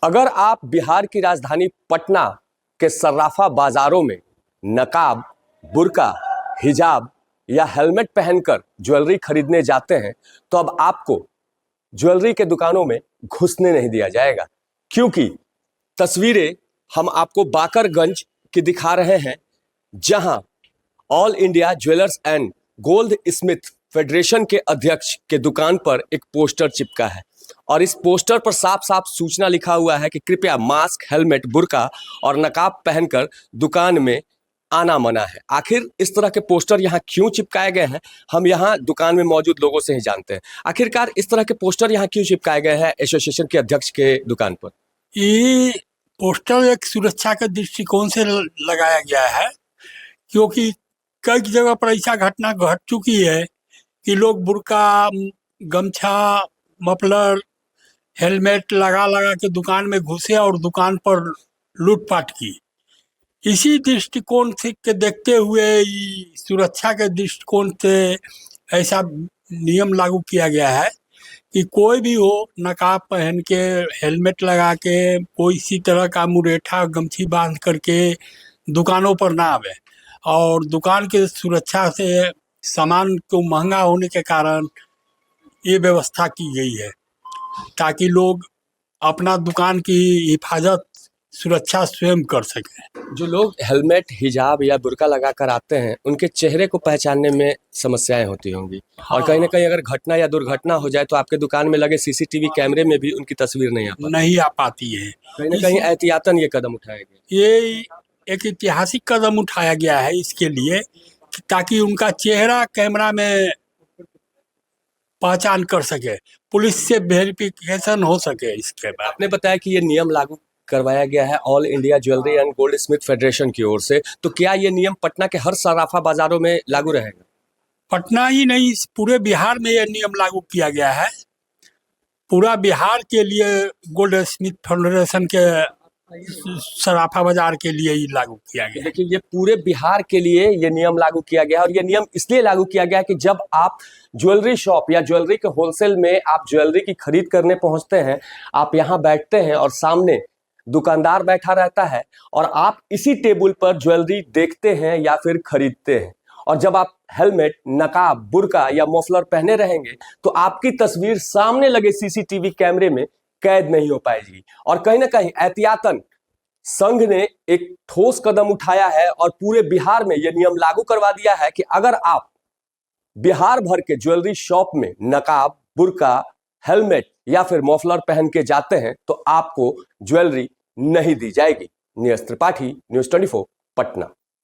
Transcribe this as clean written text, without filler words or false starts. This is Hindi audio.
अगर आप बिहार की राजधानी पटना के सर्राफा बाजारों में नकाब, बुर्का, हिजाब या हेलमेट पहनकर ज्वेलरी खरीदने जाते हैं तो अब आपको ज्वेलरी के दुकानों में घुसने नहीं दिया जाएगा, क्योंकि तस्वीरें हम आपको बाकरगंज की दिखा रहे हैं, जहां all India jewellers and gold Smith federation के अध्यक्ष के दुकान पर एक पोस्टर चिपका है और इस पोस्टर पर साफ साफ सूचना लिखा हुआ है कि कृपया मास्क, हेलमेट, बुर्का और नकाब पहनकर दुकान में आना मना है। आखिर इस तरह के पोस्टर यहाँ क्यों चिपकाए गए हैं, हम यहाँ दुकान में मौजूद लोगों से ही जानते हैं। आखिरकार इस तरह के पोस्टर यहाँ क्यों चिपकाए गए हैं एसोसिएशन के अध्यक्ष के दुकान पर? ये पोस्टर एक सुरक्षा के दृष्टिकोण से लगाया गया है, क्योंकि कई जगह पर ऐसा घटना घट चुकी है कि लोग बुर्का, गमछा, मफलर, हेलमेट लगा के दुकान में घुसे और दुकान पर लूटपाट की। इसी दृष्टिकोण से के देखते हुए सुरक्षा के दृष्टिकोण से ऐसा नियम लागू किया गया है कि कोई भी हो नकाब पहन के, हेलमेट लगा के, कोई इसी तरह का मुरेठा गमछी बांध करके दुकानों पर ना आवे। और दुकान के सुरक्षा से सामान को महंगा होने के कारण ये व्यवस्था की गई है, ताकि लोग अपना दुकान की हिफाजत, सुरक्षा स्वयं कर सकें। जो लोग हेलमेट, हिजाब या बुर्का लगाकर आते हैं, उनके चेहरे को पहचानने में समस्याएं होती होंगी। और कहीं ना कहीं अगर घटना या दुर्घटना हो जाए तो आपके दुकान में लगे सीसीटीवी कैमरे में भी उनकी तस्वीर नहीं आ पाती है। कहीं ना कहीं एहतियातन ये कदम उठाया गया। ये एक ऐतिहासिक कदम उठाया गया है इसके लिए, ताकि उनका चेहरा कैमरा में पहचान कर सके, पुलिस से वेरिफिकेशन हो सके। इसके बाद आपने बताया कि ये नियम लागू करवाया गया है all India jewellery and gold Smith federation की ओर से, तो क्या ये नियम पटना के हर सराफा बाजारों में लागू रहेगा? पटना ही नहीं, पूरे बिहार में यह नियम लागू किया गया है। पूरा बिहार के लिए गोल्ड स्मिथ फेडरेशन के सराफा बाजार के लिए ही लागू किया गया है। देखिए, ये पूरे बिहार के लिए ये नियम लागू किया गया है और ये नियम इसलिए लागू किया गया है कि जब आप ज्वेलरी शॉप या ज्वेलरी के होलसेल में आप ज्वेलरी की खरीद करने पहुंचते हैं, आप यहाँ बैठते हैं और सामने दुकानदार बैठा रहता है और आप इसी टेबल पर ज्वेलरी देखते हैं या फिर खरीदते हैं। और जब आप हेलमेट, नकाब, बुर्का या मफलर पहने रहेंगे तो आपकी तस्वीर सामने लगे सीसीटीवी कैमरे में कैद नहीं हो पाएगी। और कहीं ना कहीं एहतियातन संघ ने एक ठोस कदम उठाया है और पूरे बिहार में यह नियम लागू करवा दिया है कि अगर आप बिहार भर के ज्वेलरी शॉप में नकाब, बुर्का, हेलमेट या फिर मफलर पहन के जाते हैं तो आपको ज्वेलरी नहीं दी जाएगी। नीरज त्रिपाठी, न्यूज़ 24, पटना।